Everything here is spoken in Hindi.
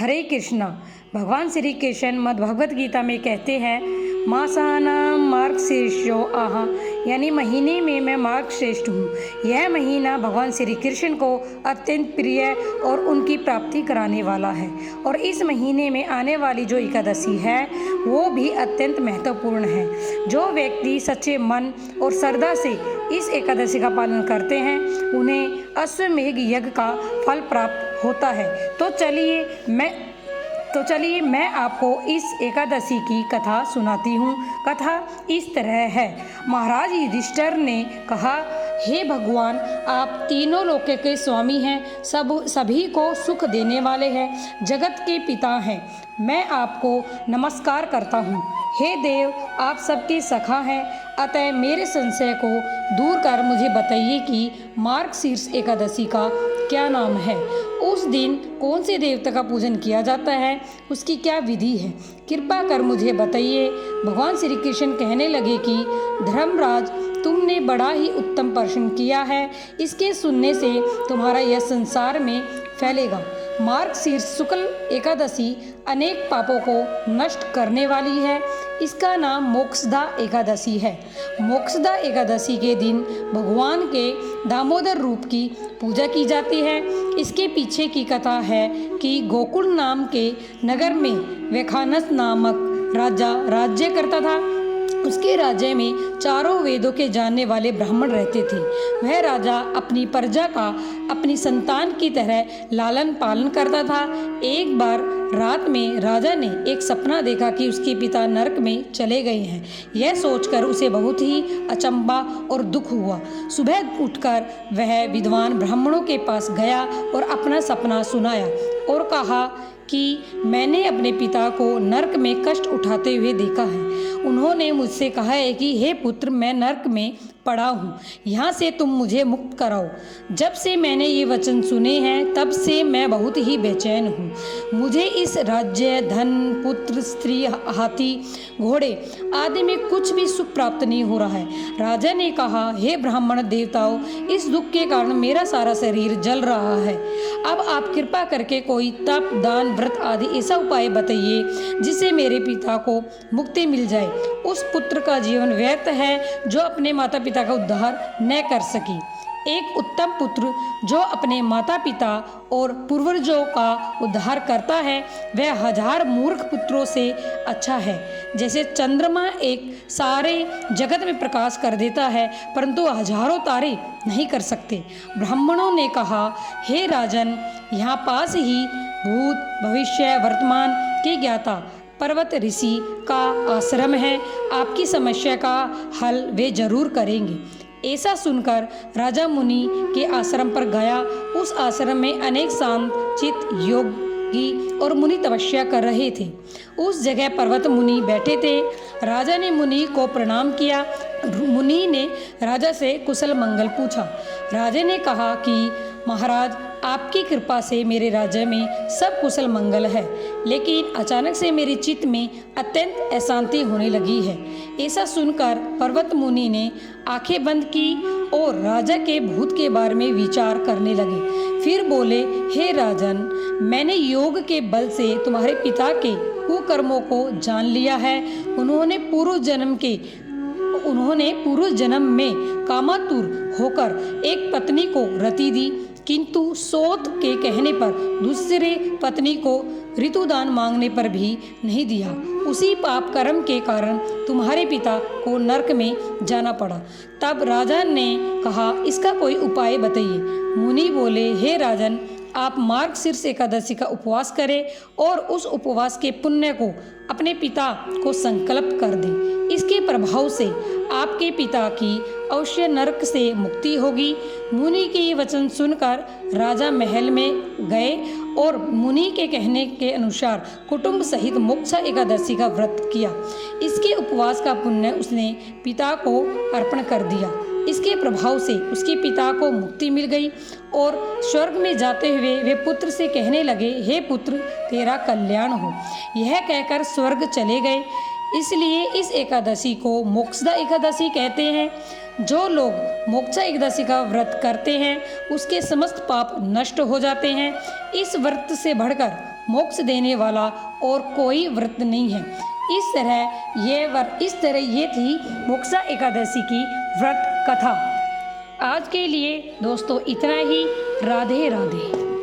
हरे कृष्णा। भगवान श्री कृष्ण मद्भगवत गीता में कहते हैं, मासानां मार्गशीर्षो आहा, यानी महीने में मैं मार्गश्रेष्ठ हूँ। यह महीना भगवान श्री कृष्ण को अत्यंत प्रिय और उनकी प्राप्ति कराने वाला है। और इस महीने में आने वाली जो एकादशी है वो भी अत्यंत महत्वपूर्ण है। जो व्यक्ति सच्चे मन और श्रद्धा से इस एकादशी का पालन करते हैं उन्हें अश्वमेध यज्ञ का फल प्राप्त होता है। तो चलिए मैं आपको इस एकादशी की कथा सुनाती हूँ। कथा इस तरह है। महाराज युधिष्ठिर ने कहा, हे भगवान, आप तीनों लोकों के स्वामी हैं, सभी को सुख देने वाले हैं, जगत के पिता हैं। मैं आपको नमस्कार करता हूँ। हे देव, आप सबके सखा हैं, अतः मेरे संशय को दूर कर मुझे बताइए कि मार्गशीर्ष एकादशी का क्या नाम है। उस दिन कौन से देवता का पूजन किया जाता है, उसकी क्या विधि है, कृपा कर मुझे बताइए। भगवान श्री कृष्ण कहने लगे कि धर्मराज, तुमने बड़ा ही उत्तम प्रश्न किया है। इसके सुनने से तुम्हारा यह संसार में फैलेगा। मार्गशीर्ष शुक्ल एकादशी अनेक पापों को नष्ट करने वाली है। इसका नाम मोक्षदा एकादशी है। मोक्षदा एकादशी के दिन भगवान के दामोदर रूप की पूजा की जाती है। इसके पीछे की कथा है कि गोकुल नाम के नगर में वैखानस नामक राजा राज्य करता था। उसके राज्य में चारों वेदों के जानने वाले ब्राह्मण रहते थे। वह राजा अपनी प्रजा का अपनी संतान की तरह लालन पालन करता था। एक बार रात में राजा ने एक सपना देखा कि उसके पिता नरक में चले गए हैं। यह सोचकर उसे बहुत ही अचंभा और दुख हुआ। सुबह उठकर वह विद्वान ब्राह्मणों के पास गया और अपना सपना सुनाया और कहा कि मैंने अपने पिता को नरक में कष्ट उठाते हुए देखा है। उन्होंने मुझसे कहा है कि हे पुत्र, मैं नरक में पड़ा हूँ, यहाँ से तुम मुझे मुक्त कराओ। जब से मैंने ये वचन सुने हैं तब से मैं बहुत ही बेचैन हूँ। मुझे इस राज्य, धन, पुत्र, स्त्री, हाथी, घोड़े आदि में कुछ भी सुख प्राप्त नहीं हो रहा है। राजा ने कहा, हे ब्राह्मण देवताओं, इस दुख के कारण मेरा सारा शरीर जल रहा है। अब आप कृपा करके कोई तप, दान, व्रत आदि ऐसा उपाय बताइए जिससे मेरे पिता को मुक्ति मिल जाए। उस पुत्र का जीवन व्यर्थ है जो अपने माता पिता का उद्धार न कर सकी। एक उत्तम पुत्र जो अपने माता पिता और पूर्वजों का उद्धार करता है वह हजार मूर्ख पुत्रों से अच्छा है। जैसे चंद्रमा एक सारे जगत में प्रकाश कर देता है परंतु हजारों तारे नहीं कर सकते। ब्राह्मणों ने कहा, हे राजन, यहाँ पास ही भूत, भविष्य, वर्तमान के ज्ञाता पर्वत ऋषि का आश्रम है। आपकी समस्या का हल वे जरूर करेंगे। ऐसा सुनकर राजा मुनि के आश्रम पर गया। उस आश्रम में अनेक शांत चित्त योगी और मुनि तपस्या कर रहे थे। उस जगह पर्वत मुनि बैठे थे। राजा ने मुनि को प्रणाम किया। मुनि ने राजा से कुशल मंगल पूछा। राजा ने कहा कि महाराज, आपकी कृपा से मेरे राज्य में सब कुशल मंगल है, लेकिन अचानक से मेरे चित्त में अत्यंत अशांति होने लगी है। ऐसा सुनकर पर्वत मुनि ने आंखें बंद की और राजा के भूत के बारे में विचार करने लगे। फिर बोले, हे राजन, मैंने योग के बल से तुम्हारे पिता के कुकर्मों को जान लिया है। उन्होंने पूर्व जन्म में कामातुर होकर एक पत्नी को रति दी, किंतु सोत के कहने पर दूसरे पत्नी को ऋतुदान मांगने पर भी नहीं दिया। उसी पाप कर्म के कारण तुम्हारे पिता को नरक में जाना पड़ा। तब राजा ने कहा, इसका कोई उपाय बताइए। मुनि बोले, हे राजन, आप मार्गशीर्ष एकादशी का उपवास करें और उस उपवास के पुण्य को अपने पिता को संकल्प कर दें। इसके प्रभाव से आपके पिता की अवश्य नरक से मुक्ति होगी। मुनि के ये वचन सुनकर राजा महल में गए और मुनि के कहने के अनुसार कुटुंब सहित मोक्ष एकादशी का व्रत किया। इसके उपवास का पुण्य उसने पिता को अर्पण कर दिया। इसके प्रभाव से उसके पिता को मुक्ति मिल गई और स्वर्ग में जाते हुए वे पुत्र से कहने लगे, हे पुत्र, तेरा कल्याण हो। यह कहकर स्वर्ग चले गए। इसलिए इस एकादशी को मोक्षदा एकादशी कहते हैं। जो लोग मोक्षा एकादशी का व्रत करते हैं उसके समस्त पाप नष्ट हो जाते हैं। इस व्रत से बढ़कर मोक्ष देने वाला और कोई व्रत नहीं है। इस तरह ये थी मोक्षा एकादशी की व्रत कथा। आज के लिए दोस्तों इतना ही। राधे राधे।